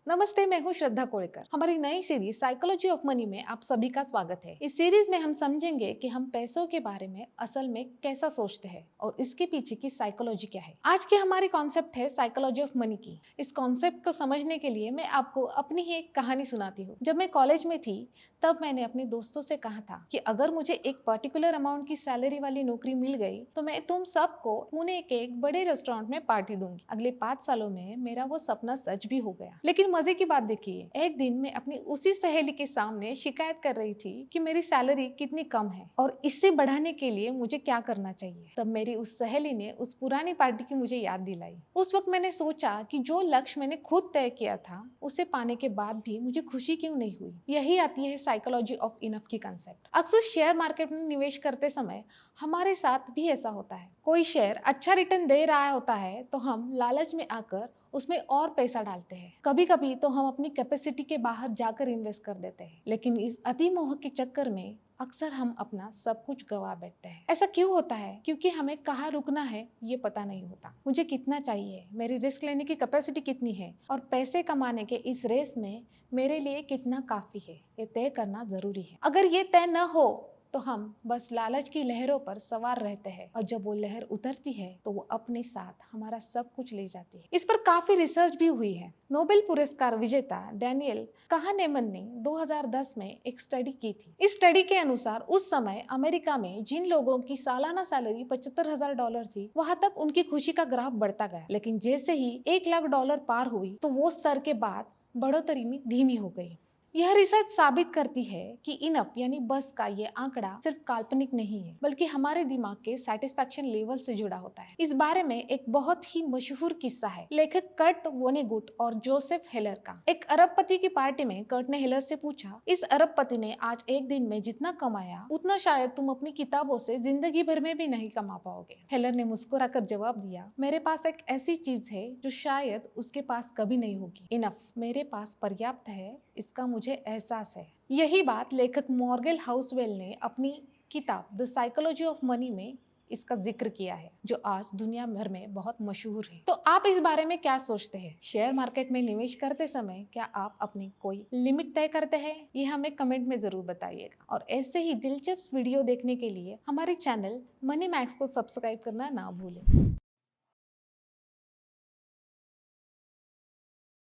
नमस्ते, मैं हूँ श्रद्धा कोळेकर। हमारी नई सीरीज साइकोलॉजी ऑफ मनी में आप सभी का स्वागत है। इस सीरीज में हम समझेंगे कि हम पैसों के बारे में असल में कैसा सोचते हैं और इसके पीछे की साइकोलॉजी क्या है। आज की हमारी कॉन्सेप्ट है साइकोलॉजी ऑफ मनी की। इस कॉन्सेप्ट को समझने के लिए मैं आपको अपनी ही एक कहानी सुनाती हूँ। जब मैं कॉलेज में थी तब मैंने अपने दोस्तों से कहा था कि अगर मुझे एक पर्टिकुलर अमाउंट की सैलरी वाली नौकरी मिल गई तो मैं तुम सबको पुणे के एक बड़े रेस्टोरेंट में पार्टी दूंगी। अगले 5 सालों में मेरा वो सपना सच भी हो गया। लेकिन मजे की बात देखिए, एक दिन मैं अपनी उसी सहेली के सामने शिकायत कर रही थी कि मेरी सैलरी कितनी कम है और इससे बढ़ाने के लिए मुझे क्या करना चाहिए। तब मेरी उस सहेली ने उस पुरानी पार्टी की मुझे याद दिलाई। उस वक्त मैंने सोचा कि जो लक्ष्य मैंने खुद तय किया था उसे पाने के बाद भी मुझे खुशी क्यों नहीं हुई। यही आती है साइकोलॉजी ऑफ इनफ की कंसेप्ट। अक्सर शेयर मार्केट में निवेश करते समय हमारे साथ भी ऐसा होता है। कोई शेयर अच्छा रिटर्न दे रहा होता है तो हम लालच में आकर उसमें और पैसा डालते हैं। कभी कभी तो हम अपनी कैपेसिटी के बाहर जाकर इन्वेस्ट कर देते हैं, लेकिन इस अति मोह के चक्कर में अक्सर हम अपना सब कुछ गवा बैठते हैं। ऐसा क्यों होता है? क्योंकि हमें कहाँ रुकना है ये पता नहीं होता। मुझे कितना चाहिए, मेरी रिस्क लेने की कैपेसिटी कितनी है और पैसे कमाने के इस रेस में मेरे लिए कितना काफी है, ये तय करना जरूरी है। अगर ये तय न हो तो हम बस लालच की लहरों पर सवार रहते हैं और जब वो लहर उतरती है तो वो अपने साथ हमारा सब कुछ ले जाती है। इस पर काफी रिसर्च भी हुई है। नोबेल पुरस्कार विजेता डैनियल काहनेमन ने 2010 में एक स्टडी की थी। इस स्टडी के अनुसार उस समय अमेरिका में जिन लोगों की सालाना सैलरी $75,000 थी, वहां तक उनकी खुशी का ग्राफ बढ़ता गया। लेकिन जैसे ही $1 लाख पार हुई तो वो स्तर के बाद बढ़ोतरी में धीमी हो गई। यह रिसर्च साबित करती है कि इनफ यानी बस का ये आंकड़ा सिर्फ काल्पनिक नहीं है, बल्कि हमारे दिमाग के सैटिस्फैक्शन लेवल से जुड़ा होता है। इस बारे में एक बहुत ही मशहूर किस्सा है, लेखक कर्ट वोनेगुट और जोसेफ हेलर का। एक अरबपति की पार्टी में कर्ट ने हेलर से पूछा, इस अरबपति ने आज एक दिन में जितना कमाया उतना शायद तुम अपनी किताबों से जिंदगी भर में भी नहीं कमा पाओगे। हेलर ने मुस्कुराकर जवाब दिया, मेरे पास एक ऐसी चीज है जो शायद उसके पास कभी नहीं होगी। इनफ, मेरे पास पर्याप्त है, इसका मुझे एहसास है। यही बात लेखक मॉर्गन हाउसवेल ने अपनी किताब द साइकोलॉजी ऑफ मनी में इसका जिक्र किया है, जो आज दुनिया भर में बहुत मशहूर है। तो आप इस बारे में क्या सोचते हैं? शेयर मार्केट में निवेश करते समय क्या आप अपनी कोई लिमिट तय करते हैं? ये हमें कमेंट में जरूर बताइएगा। और ऐसे ही दिलचस्प वीडियो देखने के लिए हमारे चैनल मनी मैक्स को सब्सक्राइब करना ना भूलें।